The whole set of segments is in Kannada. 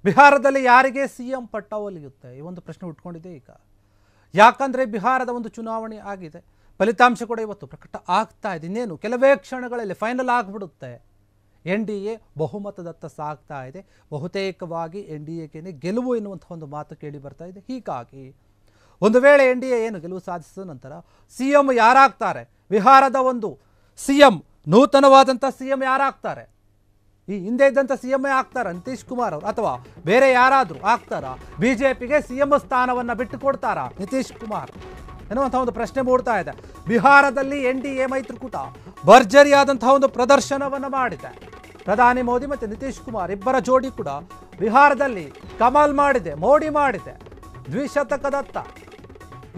ಬಿಹಾರದಲ್ಲಿ ಯಾರಿಗೆ ಸಿಎಂ ಪಟ್ಟ ಒಲಿಯುತ್ತೆ ಈ ಒಂದು ಪ್ರಶ್ನೆ ಉಟ್ಕೊಂಡಿದೆ ಈಗ. ಯಾಕಂದರೆ ಬಿಹಾರದ ಒಂದು ಚುನಾವಣೆ ಆಗಿದೆ, ಫಲಿತಾಂಶ ಕೂಡ ಇವತ್ತು ಪ್ರಕಟ ಆಗ್ತಾ ಇದೆ. ಇನ್ನೇನು ಕೆಲವೇ ಕ್ಷಣಗಳಲ್ಲಿ ಫೈನಲ್ ಆಗಿಬಿಡುತ್ತೆ. NDA ಬಹುಮತದತ್ತ ಸಾಗ್ತಾ ಇದೆ. ಬಹುತೇಕವಾಗಿ NDAಗೆ ಗೆಲುವು ಎನ್ನುವಂಥ ಒಂದು ಮಾತು ಕೇಳಿ ಬರ್ತಾ ಇದೆ. ಹೀಗಾಗಿ ಒಂದು ವೇಳೆ NDA ಏನು ಗೆಲುವು ಸಾಧಿಸಿದ ನಂತರ CM ಯಾರಾಗ್ತಾರೆ, ಬಿಹಾರದ ಒಂದು CM ನೂತನವಾದಂಥ CM ಯಾರಾಗ್ತಾರೆ, ಈ ಹಿಂದೆ ಇದ್ದಂಥ CM ಆಗ್ತಾರ ನಿತೀಶ್ ಕುಮಾರ್ ಅವರು ಅಥವಾ ಬೇರೆ ಯಾರಾದರೂ ಆಗ್ತಾರಾ, BJPಗೆ CM ಸ್ಥಾನವನ್ನು ಬಿಟ್ಟು ಕೊಡ್ತಾರಾ ನಿತೀಶ್ ಕುಮಾರ್ ಎನ್ನುವಂಥ ಒಂದು ಪ್ರಶ್ನೆ ಮೂಡ್ತಾ ಇದೆ. ಬಿಹಾರದಲ್ಲಿ NDA ಮೈತ್ರಿಕೂಟ ಭರ್ಜರಿಯಾದಂತಹ ಒಂದು ಪ್ರದರ್ಶನವನ್ನು ಮಾಡಿದೆ. ಪ್ರಧಾನಿ ಮೋದಿ ಮತ್ತು ನಿತೀಶ್ ಕುಮಾರ್ ಇಬ್ಬರ ಜೋಡಿ ಕೂಡ ಬಿಹಾರದಲ್ಲಿ ಕಮಾಲ್ ಮಾಡಿದೆ, ಮೋಡಿ ಮಾಡಿದೆ. ದ್ವಿಶತಕದತ್ತ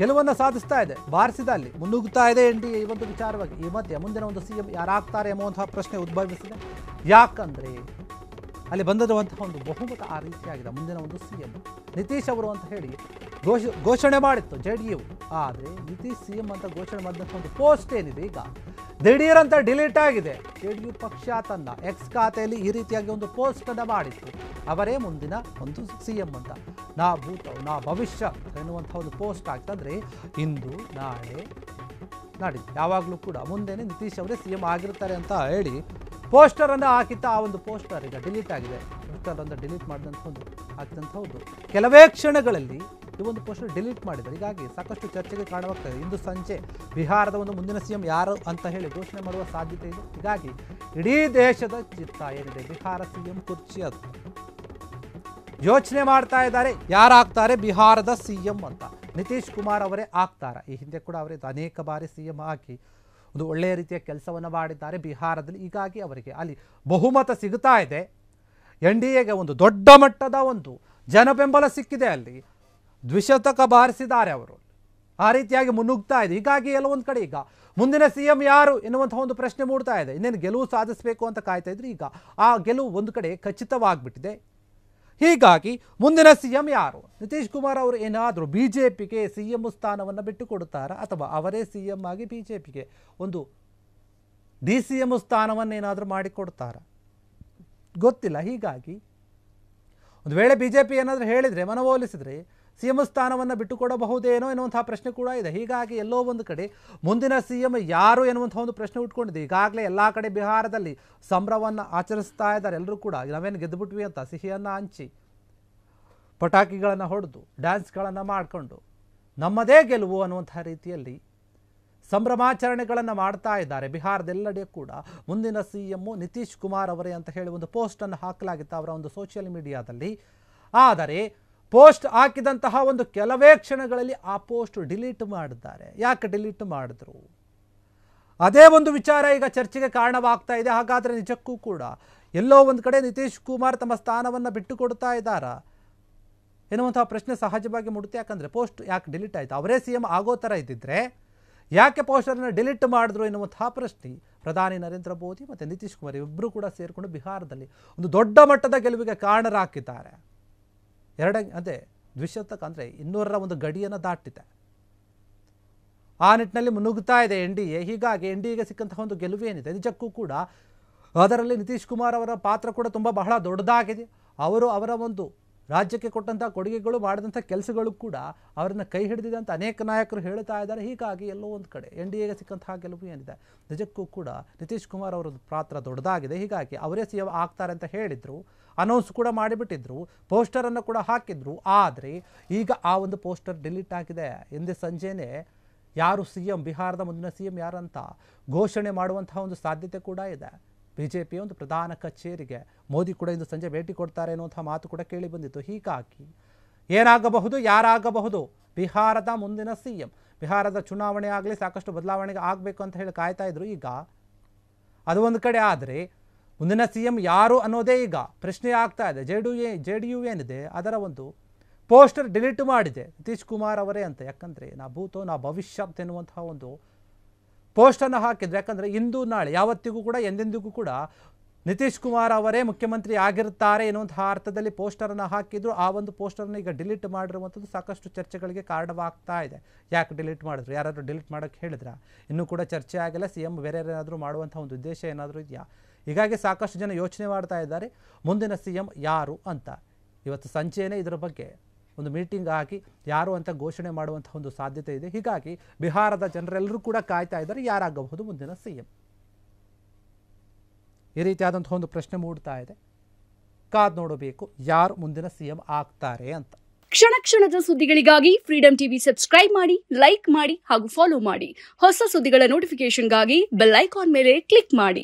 ಗೆಲುವನ್ನು ಸಾಧಿಸ್ತಾ ಇದೆ. ಬಾರಿಸಿದಲ್ಲಿ ಮುನ್ನುಗ್ಗುತ್ತಾ ಇದೆ NDA ಈ ಒಂದು ವಿಚಾರವಾಗಿ. ಈ ಮಧ್ಯೆ ಮುಂದಿನ ಒಂದು CM ಯಾರಾಗ್ತಾರೆ ಎಂಬುವಂತಹ ಪ್ರಶ್ನೆ ಉದ್ಭವಿಸಿದೆ. ಯಾಕಂದರೆ ಅಲ್ಲಿ ಬಂದಿರುವಂತಹ ಒಂದು ಬಹುಮತ ಆ ರೀತಿಯಾಗಿದೆ. ಮುಂದಿನ ಒಂದು CM ನಿತೀಶ್ ಅವರು ಅಂತ ಹೇಳಿ ಘೋಷಣೆ ಮಾಡಿತ್ತು JDU. ಆದರೆ ನಿತೀಶ್ CM ಅಂತ ಘೋಷಣೆ ಮಾಡಿದಂಥ ಒಂದು ಪೋಸ್ಟ್ ಏನಿದೆ ಈಗ ದಿಢೀರಂತ ಡಿಲೀಟ್ ಆಗಿದೆ. JDU ಪಕ್ಷ ತನ್ನ ಎಕ್ಸ್ ಖಾತೆಯಲ್ಲಿ ಈ ರೀತಿಯಾಗಿ ಒಂದು ಪೋಸ್ಟನ್ನು ಮಾಡಿತ್ತು. ಅವರೇ ಮುಂದಿನ ಒಂದು CM ಅಂತ, ನಾ ಭೂತ ನಾ ಭವಿಷ್ಯ ಎನ್ನುವಂಥ ಒಂದು ಪೋಸ್ಟ್ ಆಗ್ತಂದರೆ ಇಂದು ನಾಳೆ ನಾಡಿದ್ದು ಯಾವಾಗಲೂ ಕೂಡ ಮುಂದೆನೇ ನಿತೀಶ್ ಅವರೇ CM ಆಗಿರ್ತಾರೆ ಅಂತ ಹೇಳಿ ಪೋಸ್ಟರನ್ನು ಹಾಕಿತ್ತ. ಆ ಒಂದು ಪೋಸ್ಟರ್ ಈಗ ಡಿಲೀಟ್ ಆಗಿದೆ. ಪೋಸ್ಟರನ್ನು ಡಿಲೀಟ್ ಮಾಡಿದಂಥದ್ದು ಆಗ್ತಂಥದ್ದು ಕೆಲವೇ ಕ್ಷಣಗಳಲ್ಲಿ ಈ ಒಂದು ಪೋಸ್ಟರ್ ಡಿಲೀಟ್ ಮಾಡಿದ್ದಾರೆ. ಹೀಗಾಗಿ ಸಾಕಷ್ಟು ಚರ್ಚೆಗೆ ಕಾರಣವಾಗ್ತದೆ. ಇಂದು ಸಂಜೆ ಬಿಹಾರದ ಒಂದು ಮುಂದಿನ CM ಯಾರು ಅಂತ ಹೇಳಿ ಘೋಷಣೆ ಮಾಡುವ ಸಾಧ್ಯತೆ ಇದೆ. ಹೀಗಾಗಿ ಇಡೀ ದೇಶದ ಚಿತ್ತ ಏನಿದೆ ಬಿಹಾರ CM ಕುರ್ಚಿ ಅದು ಯೋಚನೆ ಮಾಡ್ತಾ ಇದ್ದಾರೆ, ಯಾರಾಗ್ತಾರೆ ಬಿಹಾರದ CM ಅಂತ. ನಿತೀಶ್ ಕುಮಾರ್ ಅವರೇ ಆಗ್ತಾರೆ. ಈ ಹಿಂದೆ ಕೂಡ ಅವರೇ ಅನೇಕ ಬಾರಿ CM ಆಗಿ ಒಂದು ಒಳ್ಳೆಯ ರೀತಿಯ ಕೆಲಸವನ್ನು ಮಾಡಿದ್ದಾರೆ ಬಿಹಾರದಲ್ಲಿ. ಹೀಗಾಗಿ ಅವರಿಗೆ ಅಲ್ಲಿ ಬಹುಮತ ಸಿಗ್ತಾ ಇದೆ. NDAಗೆ ಒಂದು ದೊಡ್ಡ ಮಟ್ಟದ ಒಂದು ಜನಬೆಂಬಲ ಸಿಕ್ಕಿದೆ. ಅಲ್ಲಿ ದ್ವಿಶತಕ ಬಾರಿಸಿದ್ದಾರೆ ಅವರು. ಆ ರೀತಿಯಾಗಿ ಮುನ್ನುಗ್ತಾ ಇದೆ. ಹೀಗಾಗಿ ಎಲ್ಲೊಂದು ಕಡೆ ಈಗ ಮುಂದಿನ CM ಯಾರು ಎನ್ನುವಂಥ ಒಂದು ಪ್ರಶ್ನೆ ಮೂಡ್ತಾ ಇದೆ. ಇನ್ನೇನು ಗೆಲುವು ಸಾಧಿಸಬೇಕು ಅಂತ ಕಾಯ್ತಾ ಇದ್ರು. ಈಗ ಆ ಗೆಲುವು ಒಂದು ಕಡೆ ಖಚಿತವಾಗಿಬಿಟ್ಟಿದೆ. ಹೀಗಾಗಿ ಮುಂದಿನ CM ಯಾರು, ನಿತೀಶ್ ಕುಮಾರ್ ಅವರು ಏನಾದರೂ BJPಗೆ CM ಸ್ಥಾನವನ್ನು ಬಿಟ್ಟು ಕೊಡುತ್ತಾರಾ ಅಥವಾ ಅವರೇ CM ಆಗಿ BJPಗೆ ಒಂದು DCM ಸ್ಥಾನವನ್ನು ಏನಾದರೂ ಮಾಡಿಕೊಡ್ತಾರಾ ಗೊತ್ತಿಲ್ಲ. ಹೀಗಾಗಿ ಒಂದು ವೇಳೆ BJP ಏನಾದರೂ ಹೇಳಿದರೆ, ಮನವೊಲಿಸಿದರೆ CM ಸ್ಥಾನವನ್ನು ಬಿಟ್ಟುಕೊಡಬಹುದೇನೋ ಎನ್ನುವಂಥ ಪ್ರಶ್ನೆ ಕೂಡ ಇದೆ. ಹೀಗಾಗಿ ಎಲ್ಲೋ ಒಂದು ಕಡೆ ಮುಂದಿನ CM ಯಾರು ಎನ್ನುವಂಥ ಒಂದು ಪ್ರಶ್ನೆ ಉಟ್ಕೊಂಡಿದೆ. ಈಗಾಗಲೇ ಎಲ್ಲ ಕಡೆ ಬಿಹಾರದಲ್ಲಿ ಸಂಭ್ರಮವನ್ನು ಆಚರಿಸ್ತಾ ಇದ್ದಾರೆ. ಎಲ್ಲರೂ ಕೂಡ ನಾವೇನು ಗೆದ್ದುಬಿಟ್ವಿ ಅಂತ ಸಿಹಿಯನ್ನು ಹಂಚಿ ಪಟಾಕಿಗಳನ್ನು ಹೊಡೆದು ಡ್ಯಾನ್ಸ್ಗಳನ್ನು ಮಾಡಿಕೊಂಡು ನಮ್ಮದೇ ಗೆಲುವು ಅನ್ನುವಂಥ ರೀತಿಯಲ್ಲಿ ಸಂಭ್ರಮಾಚರಣೆಗಳನ್ನು ಮಾಡ್ತಾ ಇದ್ದಾರೆ. ಬಿಹಾರದೆಲ್ಲೆಡೆ ಕೂಡ ಮುಂದಿನ CM ನಿತೀಶ್ ಕುಮಾರ್ ಅವರೇ ಅಂತ ಹೇಳಿ ಒಂದು ಪೋಸ್ಟನ್ನು ಹಾಕಲಾಗಿತ್ತು ಅವರ ಒಂದು ಸೋಷಿಯಲ್ ಮೀಡಿಯಾದಲ್ಲಿ. ಆದರೆ ಪೋಸ್ಟ್ ಹಾಕಿದಂತಹ ಒಂದು ಕೆಲವೇ ಕ್ಷಣಗಳಲ್ಲಿ ಆ ಪೋಸ್ಟ್ ಡಿಲೀಟ್ ಮಾಡಿದ್ದಾರೆ. ಯಾಕೆ ಡಿಲೀಟ್ ಮಾಡಿದ್ರು, ಅದೇ ಒಂದು ವಿಚಾರ ಈಗ ಚರ್ಚೆಗೆ ಕಾರಣವಾಗ್ತಾ ಇದೆ. ಹಾಗಾದರೆ ನಿಜಕ್ಕೂ ಕೂಡ ಎಲ್ಲೋ ಒಂದು ಕಡೆ ನಿತೀಶ್ ಕುಮಾರ್ ತಮ್ಮ ಸ್ಥಾನವನ್ನು ಬಿಟ್ಟು ಕೊಡ್ತಾ ಇದ್ದಾರಾ ಎನ್ನುವಂಥ ಪ್ರಶ್ನೆ ಸಹಜವಾಗಿ ಮೂಡುತ್ತೆ. ಯಾಕಂದರೆ ಪೋಸ್ಟ್ ಯಾಕೆ ಡಿಲೀಟ್ ಆಯಿತು, ಅವರೇ CM ಆಗೋ ಥರ ಇದ್ದಿದ್ರೆ ಯಾಕೆ ಪೋಸ್ಟರನ್ನು ಡಿಲೀಟ್ ಮಾಡಿದ್ರು ಎನ್ನುವಂಥ ಪ್ರಶ್ನೆ ಪ್ರಧಾನಿ ನರೇಂದ್ರ ಮೋದಿ ಮತ್ತು ನಿತೀಶ್ ಕುಮಾರ್ ಇಬ್ಬರು ಕೂಡ ಸೇರಿಕೊಂಡು ಬಿಹಾರದಲ್ಲಿ ಒಂದು ದೊಡ್ಡ ಮಟ್ಟದ ಗೆಲುವಿಗೆ ಕಾರಣರಾಗಿದ್ದಾರೆ. ಅದೇ ದ್ವಿಶತಕ ಅಂದರೆ 200ರ ಒಂದು ಗಡಿಯನ್ನು ದಾಟಿದೆ. ಆ ನಿಟ್ಟಿನಲ್ಲಿ ಮುನ್ನುಗ್ಗುತ್ತಾ ಇದೆ NDA. ಹೀಗಾಗಿ NDAಗೆ ಸಿಕ್ಕಂತಹ ಒಂದು ಗೆಲುವೇನಿದೆ ನಿಜಕ್ಕೂ ಕೂಡ ಅದರಲ್ಲಿ ನಿತೀಶ್ ಕುಮಾರ್ ಅವರ ಪಾತ್ರ ಕೂಡ ಬಹಳ ದೊಡ್ಡದಾಗಿದೆ. ಅವರ ಒಂದು ರಾಜ್ಯಕ್ಕೆ ಕೊಟ್ಟಂಥ ಕೊಡುಗೆಗಳು ಮಾಡಿದಂಥ ಕೆಲಸಗಳು ಕೂಡ ಅವರನ್ನು ಕೈ ಹಿಡಿದಿದೆ ಅಂತ ಅನೇಕ ನಾಯಕರು ಹೇಳ್ತಾ ಇದ್ದಾರೆ. ಹೀಗಾಗಿ ಎಲ್ಲೋ ಒಂದು ಕಡೆ NDAಗೆ ಸಿಕ್ಕಂತಹ ಗೆಲುವು ಏನಿದೆ ನಿಜಕ್ಕೂ ಕೂಡ ನಿತೀಶ್ ಕುಮಾರ್ ಅವರ ಪಾತ್ರ ದೊಡ್ಡದಾಗಿದೆ. ಹೀಗಾಗಿ ಅವರೇ CM ಆಗ್ತಾರೆ ಅಂತ ಹೇಳಿದರು, ಅನೌನ್ಸ್ ಕೂಡ ಮಾಡಿಬಿಟ್ಟಿದ್ರು, ಪೋಸ್ಟರನ್ನು ಕೂಡ ಹಾಕಿದ್ರು. ಆದರೆ ಈಗ ಆ ಒಂದು ಪೋಸ್ಟರ್ ಡಿಲೀಟ್ ಆಗಿದೆ. ಇಂದು ಸಂಜೆನೇ ಯಾರು CM ಬಿಹಾರದ ಮುಂದಿನ CM ಯಾರಂತ ಘೋಷಣೆ ಮಾಡುವಂತಹ ಒಂದು ಸಾಧ್ಯತೆ ಕೂಡ ಇದೆ. BJP ಒಂದು ಪ್ರಧಾನ ಕಚೇರಿಗೆ ಮೋದಿ ಕೂಡ ಇಂದು ಸಂಜೆ ಭೇಟಿ ಕೊಡ್ತಾರೆ ಅನ್ನುವಂಥ ಮಾತು ಕೂಡ ಕೇಳಿ ಬಂದಿತ್ತು. ಹೀಗಾಗಿ ಏನಾಗಬಹುದು, ಯಾರಾಗಬಹುದು ಬಿಹಾರದ ಮುಂದಿನ CM, ಬಿಹಾರದ ಚುನಾವಣೆ ಆಗಲಿ ಸಾಕಷ್ಟು ಬದಲಾವಣೆಗೆ ಆಗಬೇಕು ಅಂತ ಹೇಳಿ ಕಾಯ್ತಾ ಇದ್ರು. ಈಗ ಅದು ಒಂದು ಕಡೆ ಆದರೆ ಮುಂದಿನ CM ಯಾರು ಅನ್ನೋದೇ ಈಗ ಪ್ರಶ್ನೆ ಆಗ್ತಾ ಇದೆ. JDU ಏನಿದೆ ಅದರ ಒಂದು ಪೋಸ್ಟರ್ ಡಿಲೀಟ್ ಮಾಡಿದೆ ನಿತೀಶ್ ಕುಮಾರ್ ಅವರೇ ಅಂತ. ಯಾಕಂದರೆ ನಾ ಭೂತೋ ನಾ ಭವಿಷ್ಯ ಎನ್ನುವಂತಹ ಒಂದು ಪೋಸ್ಟನ್ನು ಹಾಕಿದ್ರು. ಯಾಕಂದರೆ ಇಂದು ನಾಳೆ ಯಾವತ್ತಿಗೂ ಕೂಡ ಎಂದೆಂದಿಗೂ ಕೂಡ ನಿತೀಶ್ ಕುಮಾರ್ ಅವರೇ ಮುಖ್ಯಮಂತ್ರಿ ಆಗಿರ್ತಾರೆ ಎನ್ನುವಂತಹ ಅರ್ಥದಲ್ಲಿ ಪೋಸ್ಟರನ್ನು ಹಾಕಿದ್ರು. ಆ ಒಂದು ಪೋಸ್ಟರನ್ನು ಈಗ ಡಿಲೀಟ್ ಮಾಡಿರುವಂಥದ್ದು ಸಾಕಷ್ಟು ಚರ್ಚೆಗಳಿಗೆ ಕಾರಣವಾಗ್ತಾ ಇದೆ. ಯಾಕೆ ಡಿಲೀಟ್ ಮಾಡಿದ್ರು, ಯಾರಾದರೂ ಡಿಲೀಟ್ ಮಾಡೋಕ್ಕೆ ಹೇಳಿದ್ರ, ಇನ್ನೂ ಕೂಡ ಚರ್ಚೆ ಆಗಿಲ್ಲ. CM ಬೇರೆ ಏನಾದರೂ ಮಾಡುವಂಥ ಒಂದು ಉದ್ದೇಶ ಏನಾದರೂ ಇದೆಯಾ, ಹೀಗಾಗಿ ಸಾಕಷ್ಟು ಜನ ಯೋಚನೆ ಮಾಡ್ತಾ ಇದ್ದಾರೆ ಮುಂದಿನ CM ಯಾರು ಅಂತ. ಇವತ್ತು ಸಂಜೆಯೇ ಇದರ ಬಗ್ಗೆ ಒಂದು ಮೀಟಿಂಗ್ ಆಗಿ ಯಾರು ಅಂತ ಘೋಷಣೆ ಮಾಡುವಂಥ ಒಂದು ಸಾಧ್ಯತೆ ಇದೆ. ಹೀಗಾಗಿ ಬಿಹಾರದ ಜನರೆಲ್ಲರೂ ಕೂಡ ಕಾಯ್ತಾ ಇದ್ದಾರೆ, ಯಾರಾಗಬಹುದು ಮುಂದಿನ CM. ಈ ರೀತಿಯಾದಂಥ ಒಂದು ಪ್ರಶ್ನೆ ಮೂಡ್ತಾ ಇದೆ. ಕಾದ್ ನೋಡಬೇಕು ಯಾರು ಮುಂದಿನ CM ಆಗ್ತಾರೆ ಅಂತ. ಕ್ಷಣ ಕ್ಷಣದ ಸುದ್ದಿಗಳಿಗಾಗಿ ಫ್ರೀಡಂ ಟಿವಿ ಸಬ್ಸ್ಕ್ರೈಬ್ ಮಾಡಿ, ಲೈಕ್ ಮಾಡಿ ಹಾಗೂ ಫಾಲೋ ಮಾಡಿ. ಹೊಸ ಸುದ್ದಿಗಳ ನೋಟಿಫಿಕೇಶನ್ಗಾಗಿ ಬೆಲ್ ಐಕಾನ್ ಮೇಲೆ ಕ್ಲಿಕ್ ಮಾಡಿ.